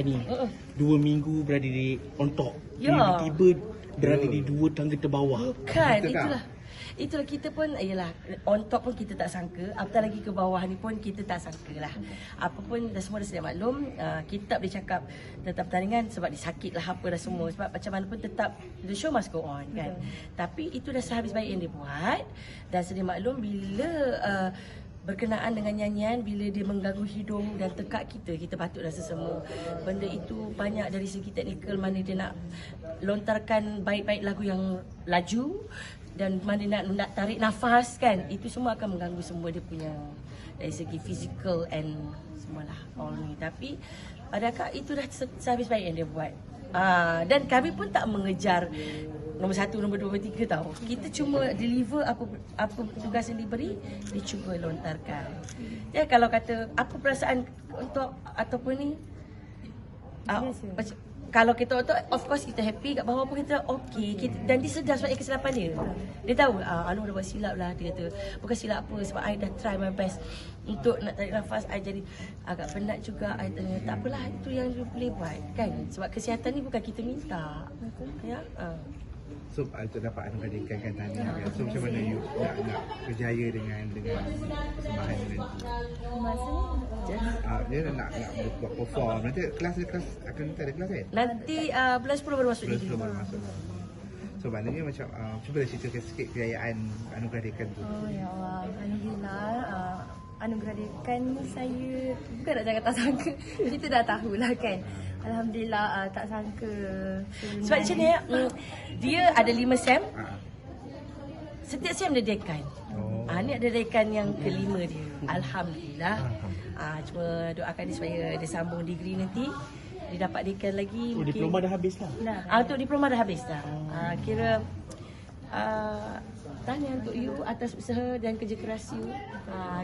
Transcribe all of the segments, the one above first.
Ni 2 minggu berada di on top. Ya. Tiba-tiba berada di 2 tangga terbawah. Bukan, itulah kita pun, yalah, on top pun kita tak sangka, apatah lagi ke bawah ni pun kita tak sangka lah. Apa pun dah semua dah sedia maklum, kita tak boleh cakap tentang pertandingan sebab disakit lah apa dah semua. Sebab macam mana pun tetap the show must go on kan. Tapi itu dah sehabis baik yang dia buat. Dan sedia maklum bila berkenaan dengan nyanyian, bila dia mengganggu hidung dan tekak kita patut rasa semua. Benda itu banyak dari segi teknikal, mana dia nak lontarkan baik-baik lagu yang laju dan mana nak tarik nafas kan. Itu semua akan mengganggu semua dia punya dari segi physical and semualah all ni. Tapi pada akak itu dah sehabis baik yang dia buat. Dan kami pun tak mengejar nombor 1, nombor 2, nombor 3 tau. Kita cuma deliver apa tugas yang diberi, dia cuba lontarkan. Ya, kalau kata apa perasaan untuk ataupun ni, kalau kita untuk, of course kita happy, kat bawah pun kita okey. Dan dia sedar sebab kesilapan dia. Dia tahu, Anu dah buat silap lah, dia kata. Bukan silap apa, sebab I dah try my best untuk nak tarik nafas. I jadi agak penat juga. I tanya, tak apalah, itu yang dia boleh buat kan. Sebab kesihatan ni bukan kita minta. Ya. So, untuk dapat anugerahkan kan tahniah kan. So, macam mana you nak berjaya dengan persembahan ni nanti? Dia nak buat perform. Nanti kelas akan ada kelas kan? Nanti bulan 10 baru masuk Bulan jadi. 10 baru masuk. So, maknanya macam, cubalah ceritakan sikit kejayaan anugerah dekan tu. Oh ya Allah, alhamdulillah. Anugerah dekan ni saya bukan nak cakap tak sangka. Kita dah tahulah kan. Alhamdulillah, tak sangka. Sebab macam ni, dia ada 5 SEM. Setiap SEM dia dekan. Ni ada dekan yang kelima dia. Alhamdulillah. Cuma doakan dia supaya dia sambung degree nanti. Dia dapat dekan lagi. Mungkin Diploma dah habis lah. Untuk diploma dah habis dah. Kira tahniah untuk you atas usaha dan kerja keras you.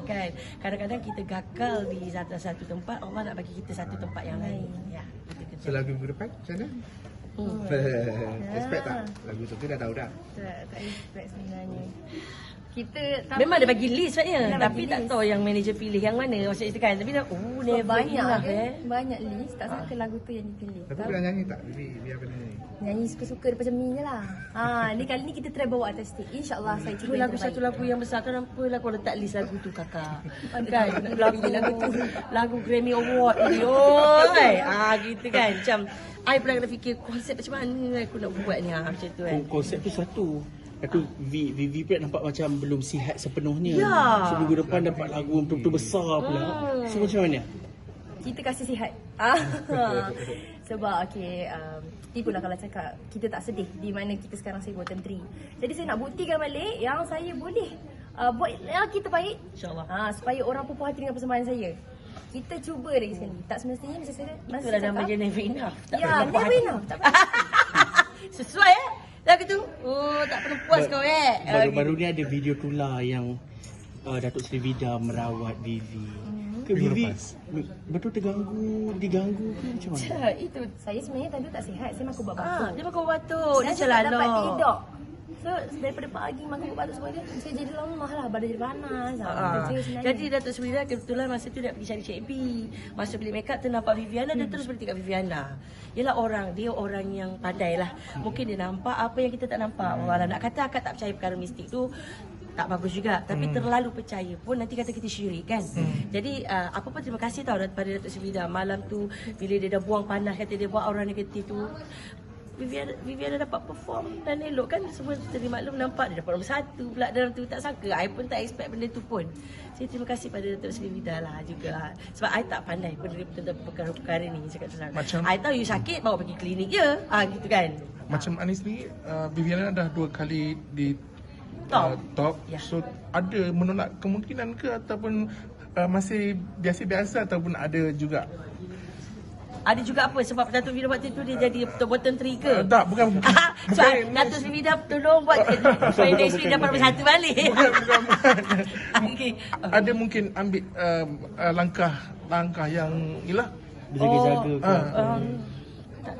Kan kadang-kadang kita gagal di satu tempat, Allah nak bagi kita satu tempat yang lain. Ya. So, lagu minggu depan macam mana? Expect tak? Lagu tu dah tahu dah? Tak expect sebenarnya. Kita memang dia bagi list sebenarnya, Dia tapi bagi tak list. tahu yang manager pilih yang mana maksud itu kan. Tapi dah banyak enough, banyak list, tak sangka lagu tu yang dipilih. Tapi pernah nyanyi tak? Biar kena nyanyi. Nyanyi suka-suka daripada ni je lah. Ni kali ni kita try bawa atas stage. InsyaAllah saya cuba lagu satu lagu yang besar, kenapa lah kau letak list lagu tu kakak? Kan lagu Grammy Award ni. Gitu kan. Macam I pernah kena fikir konsep macam mana aku nak buat ni macam tu kan. Konsep tu satu. Aku VV pula nampak macam belum sihat sepenuhnya. Ya. So minggu depan dapat lagu yang betul-betul besar pula. So macam mana? Kita kasih sihat. Sebab tipulah kalau cakap kita tak sedih di mana kita sekarang saya bottom 3. Jadi saya nak buktikan balik yang saya boleh buat yang kita baik. InsyaAllah. Supaya orang puas hati dengan persembahan saya. Kita cuba lagi sekali. Tak semestinya masa saya Itulah namanya never enough. Ya, never enough. Tak Sesuai lagu tu. Tak perlu puas kau Baru-baru ni ada video tular yang Datuk Seri Vida merawat Vivi. Ke Vivi betul diganggu ke macam mana? Itu saya sebenarnya tadi tak sihat. Saya makan ubat batuk. Dia makan ubat batuk. Dia Saya tak dapat celalok. tidur. So daripada pagi makan ubat batuk semua dia, saya jadi lemah lah, badan jadi panas. Jadi Datuk Seri Vida kebetulan masa tu dia pergi cari Cik B. Masa beli makeup ternampak Viviana, dia terus berhenti kat Viviana. Yelah dia orang yang pandai lah. Mungkin dia nampak apa yang kita tak nampak. Walau nak kata akak tak percaya perkara mistik tu, tak bagus juga. Tapi terlalu percaya pun nanti kata kita syirik kan. Jadi apa pun terima kasih tau pada Datuk Seri Vida. Malam tu bila dia dah buang panas, kata dia buat aura negatif tu, Viviana dapat perform dan elok kan. Semua tadi maklum nampak dia dapat nombor 1 pula dalam tu. Tak sangka, I pun tak expect benda tu pun. Saya terima kasih pada Datuk Seri Vida lah juga. Sebab I tak pandai pun tentang perkara-perkara ni, cakap terang. I tahu you sakit bawa pergi klinik je, gitu kan. Macam Anis ni, Viviana dah 2 kali di top. Ya. So ada menolak kemungkinan ke ataupun masih biasa-biasa ataupun ada juga? Ada juga apa sebab Datuk Vida waktu tu dia jadi bottom 3 ke? Tak, bukan. So Datuk Seri Vida tolong buat supaya next week dapat nombor 1 balik. Okay. Ada mungkin ambil langkah yang ialah Berjaga-jaga ke?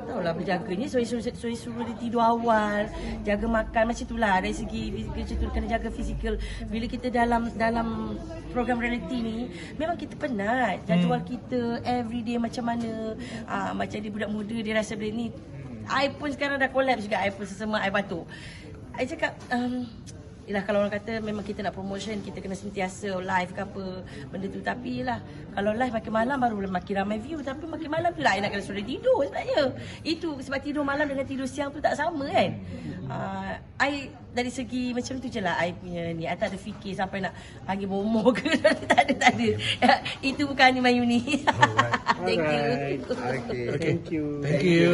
tahulah berjaganya. So suruh dia tidur awal, jaga makan macam itulah. Dari segi macam tu kena jaga fizikal. Bila kita dalam program reality ni, memang kita penat. Jadual kita everyday macam mana. Macam dia budak muda, dia rasa benda ni. I pun sekarang dah collapse juga. I pun sesama I batuk. I cakap yelah, kalau orang kata memang kita nak promotion, kita kena sentiasa live ke apa benda tu. Tapi yelah, kalau live makin malam baru makin ramai view. Tapi makin malam tu lah I nak kena suruh tidur sebenarnya. Itu sebab tidur malam dengan tidur siang tu tak sama kan. I dari segi macam tu je lah I punya ni. I tak ada fikir sampai nak panggil bomo ke. tak ada. Itu bukan Ani Mayuni. Thank you. Okay. Thank you. Thank you.